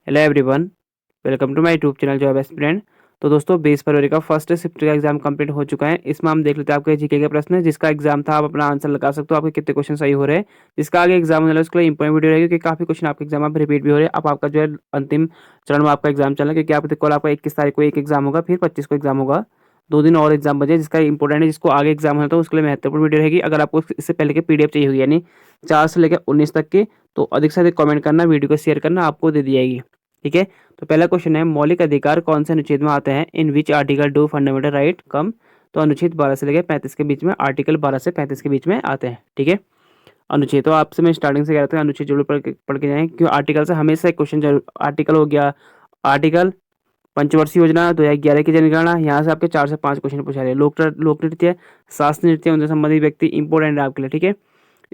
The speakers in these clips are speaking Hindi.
Hello everyone, welcome to my YouTube channel job aspirant. तो दोस्तों 20 फरवरी का फर्स्ट शिफ्ट का एग्जाम कंप्लीट हो चुका है। इसमें हम देख लेते हैं आपके जीके के प्रश्न जिसका एग्जाम था। आप अपना आंसर लगा सकते हो आपके कितने क्वेश्चन सही हो रहे हैं। जिसका आगे एग्जाम होने वाला है उसके लिए इंपॉर्टेंट वीडियो रहेगी, क्योंकि काफी क्वेश्चन आपके एग्जाम में रिपीट भी हो रहे हैं। अब आपका जो है अंतिम चरण में आपका एग्जाम चलना है, क्योंकि आप कल आपका 21 तारीख को एक एग्जाम होगा, फिर 25 को एग्जाम होगा। 2 दिन और एग्जाम बचे जिसका इंपॉर्टेंट है, जिसको आगे एग्जाम होना था उसके लिए महत्वपूर्ण वीडियो रहेगी। अगर आपको इससे पहले के पीडीएफ चाहिए होगी, यानी 4 से लेकर 19 तक के, तो अधिक से अधिक कमेंट करना, वीडियो को शेयर करना, आपको दे दी जाएगी। ठीक है, तो पहला क्वेश्चन है, मौलिक अधिकार कौन से अनुच्छेद में आते हैं? In which article do fundamental right come? तो अनुच्छेद 12 से लेकर 35 के बीच में, आर्टिकल 12 से 35 के बीच में आते हैं। ठीक है, अनुच्छेद तो आपसे मैं स्टार्टिंग से कह रहा था, अनुच्छेद जरूर पढ़ के जाएं, क्यों आर्टिकल से हमेशा एक क्वेश्चन जरूर। आर्टिकल हो गया, आर्टिकल पंचवर्षीय योजना 2011 की जनगणना, यहाँ से आपके 4 से 5 क्वेश्चन पूछा रहे हैं। लोक नृत्य, शास्त्रीय नृत्य, उनसे संबंधित व्यक्ति इंपोर्टेंट है आपके लिए। ठीक है,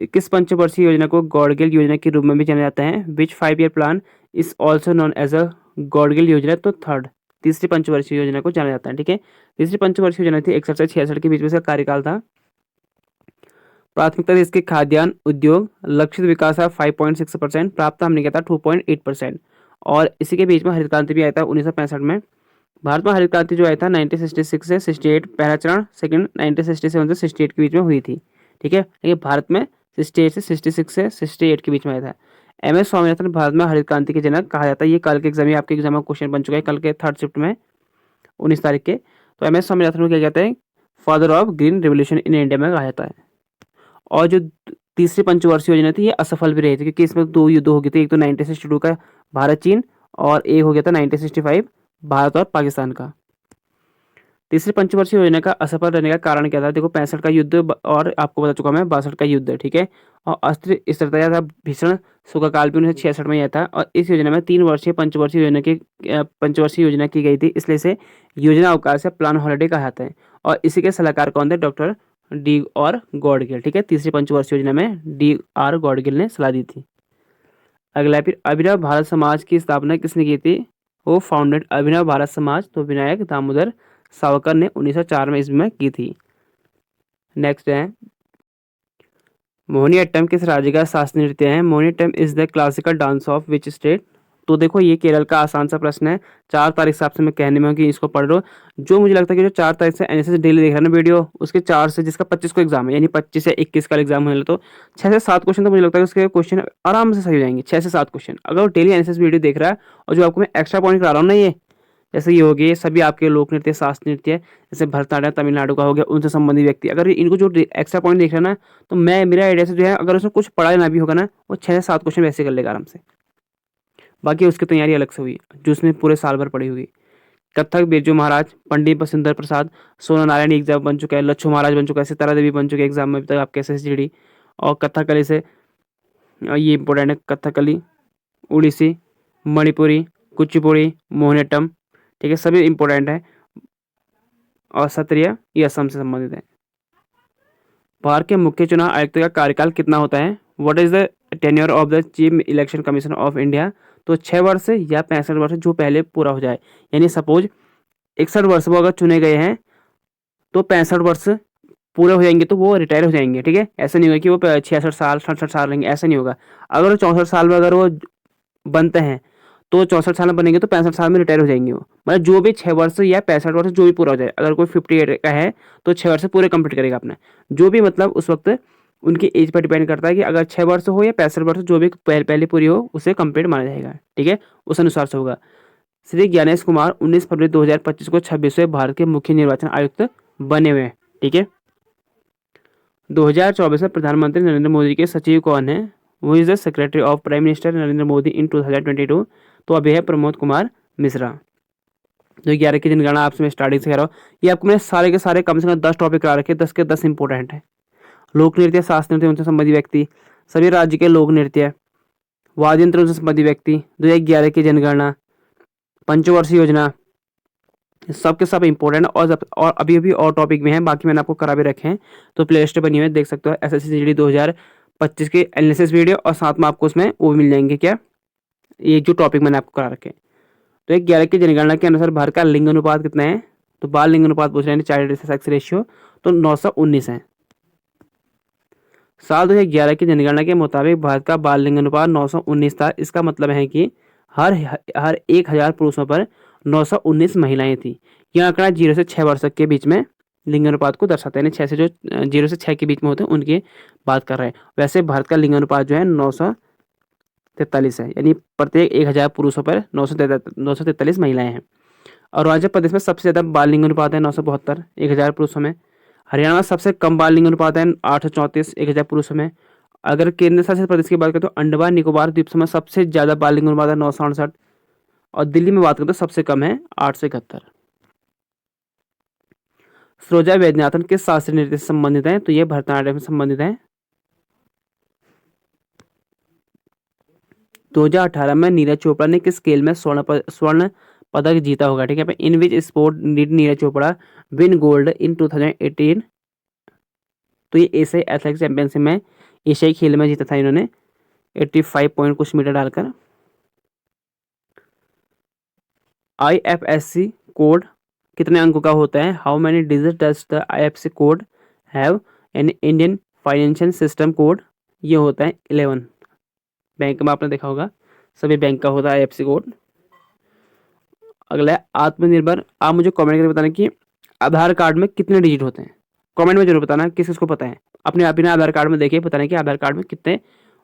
किस पंचवर्षीय योजना को गॉडगिल योजना के रूप में भी जाना जाता है? Which 5 year plan is also known as a Gadgil योजना? तो थर्ड, तीसरी पंचवर्षीय योजना को जाना जाता है। ठीक है, तीसरी पंचवर्षीय योजना थी 61 से 66 के बीच में इसका कार्यकाल था। प्राथमिकता इसके खाद्यान्न उद्योग, लक्षित विकास है 5.6%, प्राप्त हमने किया था 2.8%। और इसी के बीच में हरित क्रांति भी आया था 1965 में। भारत में हरित क्रांति जो आया था 1966 से 68, पहला चरण, सेकंड 1967 से 68 के बीच में हुई थी। ठीक है, ये भारत में 68 से 66 से 68 के बीच में आया था। एम एस स्वामीनाथन भारत में हरित क्रांति के जनक कहा जाता है। ये कल के एग्जाम में आपके एग्जाम में क्वेश्चन बन चुका है, कल के थर्ड शिफ्ट में 19 तारीख के। तो एम एस स्वामीनाथन को क्या कहते हैं? Father of green revolution in India में कहा जाता है। और जो तीसरी पंचवर्षीय योजना थी ये असफल भी रही थी, क्योंकि इसमें 2 युद्ध हो गए थे। एक तो 1962 का भारत चीन, और एक हो गया था 1965 भारत और पाकिस्तान का। तीसरी पंचवर्षीय योजना का असफल रहने का कारण क्या था? देखो 65 का युद्ध और आपको बता चुका मैं 62 का युद्ध। ठीक है, और अस्त्र स्थिरता था, भीषण सूखा काल भी 1966 में आया था। और इस योजना में 3 वर्षीय पंचवर्षीय योजना की गई थी, इसलिए इसे योजना अवकाश या प्लान हॉलिडे कहा जाता है। और इसी के सलाहकार कौन थे? डॉक्टर डी और गॉडगिल। ठीक है, तीसरी पंचवर्षीय योजना में डी आर गॉडगिल ने सलाह दी थी। अगला फिर, अभिनव भारत समाज की स्थापना किसने की थी? वो फाउंडेड अभिनव भारत समाज, तो विनायक दामोदर सावरकर ने 1904 में इसमें की थी। नेक्स्ट है, मोहिनीअट्टम किस राज्य का शास्त्रीय नृत्य है? Mohiniyattam is the classical dance of which state? तो देखो ये केरल का आसान सा प्रश्न है। 4 तारीख से आपसे मैं कहने में हूँ कि इसको पढ़ लो। जो मुझे लगता है कि जो 4 तारीख से एनएसएस डेली देख रहा है ना वीडियो, उसके 4 से, जिसका 25 को एग्जाम है, यानी 25 से 21 का एग्जाम होने लगा, तो 6 से 7 क्वेश्चन तो मुझे लगता है उसके क्वेश्चन आराम से सही हो जाएंगे। 6 से 7 क्वेश्चन अगर वो डेली एनएसएस वीडियो देख रहा है, और जो आपको मैं एक्स्ट्रा पॉइंट करा रहा हूँ ना, ये जैसे ये हो गए, ये सभी आपके लोक नृत्य, शास्त्रीय नृत्य, जैसे भरतनाट्यम तमिलनाडु का हो गया, उनसे संबंधित व्यक्ति, अगर इनको जो एक्स्ट्रा पॉइंट देख रहे हैं ना, तो मैं मेरा आइडिया से जो है, अगर उसमें कुछ पढ़ा ना भी होगा ना, वो 6 से 7 क्वेश्चन वैसे कर लेगा आराम से। बाकी उसकी तैयारी अलग से हुई, जो उसने पूरे साल भर पढ़ी हुई। कथक बिरजू महाराज, पंडित बसुंदर प्रसाद, सोना नारायण एग्जाम बन चुका है, लच्छू महाराज बन चुका है, सितारा देवी बन चुके हैं एग्जाम में अभी तक आपके एसएसजीडी। और कथकली से ये इंपॉर्टेंट है, कथकली, उड़ीसी, मणिपुरी, कुचिपुड़ी, मोहिनीअट्टम। ठीक है, सभी इंपॉर्टेंट है। और सत्रिय ये असम से संबंधित है। भारत के मुख्य चुनाव आयुक्त का कार्यकाल कितना होता है? What is the tenure of the chief election commission of India? तो 6 वर्ष या 65 वर्ष, जो पहले पूरा हो जाए। यानी सपोज 61 वर्ष वो अगर चुने गए हैं, तो 65 वर्ष पूरे हो जाएंगे तो वो रिटायर हो जाएंगे। ठीक है, ऐसा नहीं होगा कि वो 66 साल 67 साल रहेंगे, ऐसा नहीं होगा। अगर 64 साल में अगर वो बनते हैं, तो 64 साल में बनेंगे तो 65 साल में रिटायर हो जाएंगे वो। मतलब जो भी 6 वर्ष या 65 वर्ष जो भी पूरा हो जाए, अगर कोई 58 का है तो 6 वर्ष पूरे कंप्लीट करेगा अपने, जो भी, मतलब उस वक्त उनकी एज पर डिपेंड करता है कि अगर 6 वर्ष हो या 65 वर्ष, जो भी पहले पूरी हो उसे कंप्लीट माना जाएगा। ठीक है, उस अनुसार से होगा। श्री ज्ञानेश कुमार 19 फरवरी 2025 को 26वें भारत के मुख्य निर्वाचन आयुक्त बने हुए हैं। ठीक है, 2024 में प्रधानमंत्री नरेंद्र मोदी के सचिव कौन है? Who is the secretary of prime minister Narendra Modi in 2022। तो अभी है प्रमोद कुमार मिश्रा। जो 11 की जनगणना आपसे मैं स्टार्टिंग से कह रहा हूँ, ये आपको मैंने सारे के सारे कम से कम 10 टॉपिक करा रखे, 10 के 10 इंपॉर्टेंट है। लोक नृत्य, शास्त्रीय नृत्य, उनसे संबंधित व्यक्ति, सभी राज्य के लोक नृत्य, वाद्य यंत्र, उनसे संबंधित व्यक्ति, 2011 की जनगणना, पंचवर्षीय योजना, सब के सब इंपॉर्टेंट। और अभी अभी और टॉपिक भी हैं, बाकी मैंने आपको करा भी रखे हैं, तो प्ले लिस्ट बनी हुई है, देख सकते हो। एसएससी 2025 के एनालिसिस वीडियो, और साथ में आपको उसमें वो भी मिल जाएंगे, क्या, ये जो टॉपिक मैंने आपको करा रखे हैं। तो 11 की जनगणना के अनुसार भारत का लिंग अनुपात कितना है? तो बाल लिंग अनुपात पूछ रहे हैं, चाइल्ड सेक्स रेशियो, तो 919 है। साल 2011 की जनगणना के मुताबिक भारत का बाल लिंग अनुपात 919 था। इसका मतलब है कि हर हर 1000 पुरुषों पर 919 महिलाएं थी। यह आंकड़ा 0 से 6 वर्ष तक के बीच में लिंग अनुपात को दर्शाता है, यानी 6 से जो 0 से 6 के बीच में होते हैं उनकी बात कर रहे हैं। वैसे भारत का लिंग अनुपात जो है 943 है, यानी प्रत्येक 1000 पुरुषों पर 943 महिलाएं हैं। अरुणाचल प्रदेश में सबसे ज़्यादा बाल लिंग अनुपात है 972 1000 पुरुषों में। हरियाणा में सबसे कम बाल लिंग अनुपात है 834 1000 पुरुषों में। अगर केंद्र शासित प्रदेश की बात करें तो अंडमान निकोबार द्वीप समूह में सबसे ज़्यादा बाल लिंग अनुपात है 968, और दिल्ली में बात करें तो सबसे कम है 871। सरोजा वैद्यनाथन किस शास्त्रीय नृत्य से संबंधित है? तो ये भरतनाट्यम से संबंधित है। 2018 में नीरज चोपड़ा ने किस खेल में स्वर्ण पदक जीता होगा? ठीक है, in which sport did Neeraj Chopra win gold in 2018? तो ये एशियाई एथलेटिक्स चैंपियनशिप में एशियाई खेल में जीता था इन्होंने 85 पॉइंट कुछ मीटर डालकर। IFSC कोड कितने अंकों का होता है? How many digit does the IFSC could have? An Indian financial system code ये होता है 11। बैंक में आपने देखा होगा सभी बैंक का होता है IFSC कोड। अगला है आत्मनिर्भर। आप मुझे कमेंट करके बताना कि आधार कार्ड में कितने डिजिट होते हैं। कमेंट में जरूर बताना किस किसको पता है। अपने आप ही ना आधार कार्ड में देखिए, बताना कि आधार कार्ड में कितने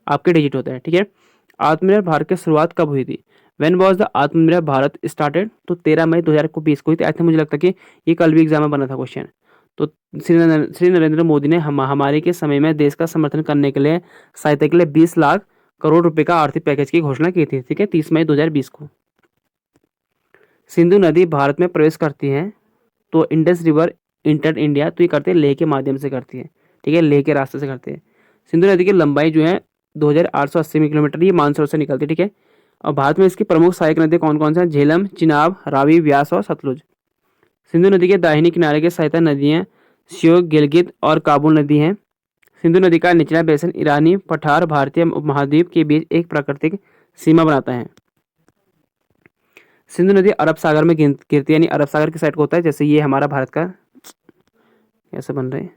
आपके डिजिट होते हैं। ठीक है, आत्मनिर्भर भारत की शुरुआत कब हुई थी? व्हेन वाज द आत्मनिर्भर भारत स्टार्टेड? तो 13 मई 2020 को हुई थी। आई थिंक मुझे लगता है कि ये कल भी एग्जाम में बना था क्वेश्चन। तो श्री नरेंद्र मोदी ने महामारी के समय में देश का समर्थन करने के लिए सहायता के लिए 20 लाख करोड़ रुपए का आर्थिक पैकेज की घोषणा की थी। ठीक है, 30 मई 2020 को। सिंधु नदी भारत में प्रवेश करती है तो इंडस रिवर इंटर इंडिया, तो ये करते हैं लेह के माध्यम से करती है। ठीक है, लेह के रास्ते से करते हैं। सिंधु नदी की लंबाई जो है 2880 किलोमीटर, ये मानसरोवर से निकलती है। ठीक है, और भारत में इसकी प्रमुख सहायक नदियाँ कौन कौन से हैं? झेलम, चिनाब, रावी, व्यास और सतलुज। सिंधु नदी के दाहिनी किनारे के सहायता नदियाँ श्योक, गिलगित और काबुल नदी हैं। सिंधु नदी का निचला बेसिन ईरानी पठार भारतीय उपमहाद्वीप के बीच एक प्राकृतिक सीमा बनाता है। सिंधु नदी अरब सागर में गिरती है, यानी अरब सागर की साइड को होता है। जैसे ये हमारा भारत का ऐसे बन रहे हैं।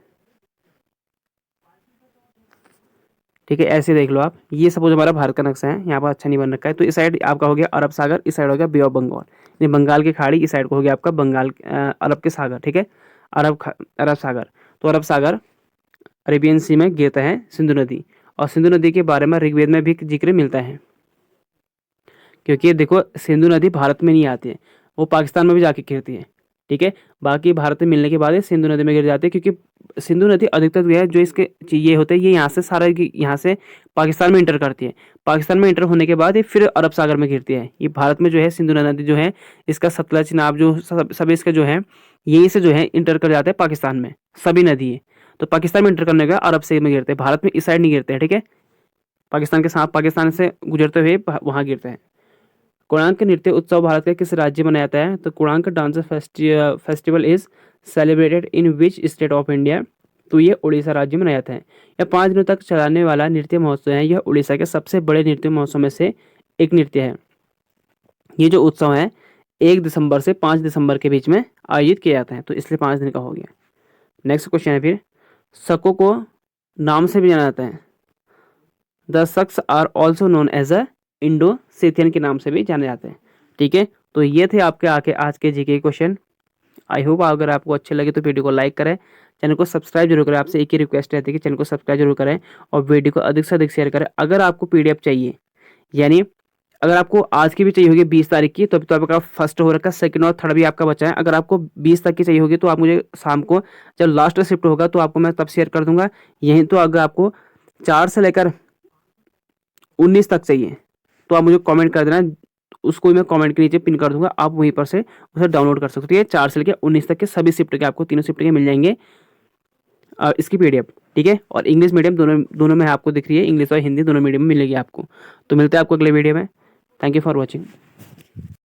ठीक है, ऐसे देख लो आप। ये सपोज हमारा भारत का नक्शा है, यहाँ पर अच्छा नहीं बन रखा है। तो इस साइड आपका हो गया अरब सागर, इस साइड हो गया बे ऑफ बंगाल, यानी बंगाल की खाड़ी। इस साइड को हो गया आपका बंगाल अरब के सागर। ठीक है, अरब सागर। तो अरब सागर अरेबियन सी में गिरता है सिंधु नदी। और सिंधु नदी के बारे में ऋग्वेद में भी जिक्र मिलता है, क्योंकि देखो सिंधु नदी भारत में नहीं आती है, वो पाकिस्तान में भी जाके गिरती है। ठीक है, बाकी भारत में मिलने के बाद ये सिंधु नदी में गिर जाती है, क्योंकि सिंधु नदी अधिकतर जो है जो इसके ये होते हैं ये यहाँ से सारा यहाँ से पाकिस्तान में इंटर करती है। पाकिस्तान में इंटर होने के बाद ये फिर अरब सागर में गिरती है। ये भारत में जो है सिंधु नदी जो है इसका सतलज, चिनाब जो सभी इसके जो है यहीं से जो है इंटर कर जाते हैं पाकिस्तान में, सभी नदी है। तो पाकिस्तान में इंटर करने का अरब से में गिरते हैं, भारत में इस साइड नहीं गिरते हैं। ठीक है, पाकिस्तान के साथ पाकिस्तान से गुजरते हुए वहाँ गिरते हैं। कोणार्क नृत्य उत्सव भारत के किस राज्य में मनाया जाता है? तो Konark dance festival is celebrated in which state of India? तो ये उड़ीसा राज्य में मनाया जाता है। यह 5 दिनों तक चलाने वाला नृत्य महोत्सव है। यह उड़ीसा के सबसे बड़े नृत्य महोत्सव में से एक नृत्य है। ये जो उत्सव है 1 दिसंबर से 5 दिसंबर के बीच में आयोजित किया जाता है, तो इसलिए 5 दिन का हो गया। नेक्स्ट क्वेश्चन है फिर, शकों को नाम से भी जाना जाता है। The Shakas are also known as a Indo Scythian के नाम से भी जाने जाते हैं। ठीक है, तो ये थे आपके आज के जीके क्वेश्चन। आई होप अगर आपको अच्छे लगे तो वीडियो को लाइक करें, चैनल को सब्सक्राइब जरूर करें। आपसे एक ही रिक्वेस्ट रहती है कि चैनल को सब्सक्राइब जरूर करें और वीडियो को अधिक से अधिक शेयर करें। अगर आपको PDF चाहिए, यानी अगर आपको आज की भी चाहिए होगी 20 तारीख की, तो अभी तो आपका फर्स्ट हो रखा है, सेकंड और थर्ड भी आपका बचा है। अगर आपको 20 तक की चाहिए होगी तो आप मुझे शाम को जब लास्ट शिफ्ट होगा तो आपको मैं तब शेयर कर दूंगा। यहीं तो अगर आपको 4 से लेकर 19 तक चाहिए तो आप मुझे कमेंट कर देना, उसको मैं कमेंट के नीचे पिन कर दूंगा, आप वहीं पर से उसे डाउनलोड कर सकते हैं। 4 से लेकर 19 तक के सभी शिफ्ट के आपको तीनों शिफ्ट के मिल जाएंगे इसकी PDF। ठीक है, और इंग्लिश मीडियम दोनों में आपको दिख रही है, इंग्लिश और हिंदी दोनों मीडियम में मिलेगी आपको। तो मिलते हैं आपको अगले वीडियो में। Thank you for watching.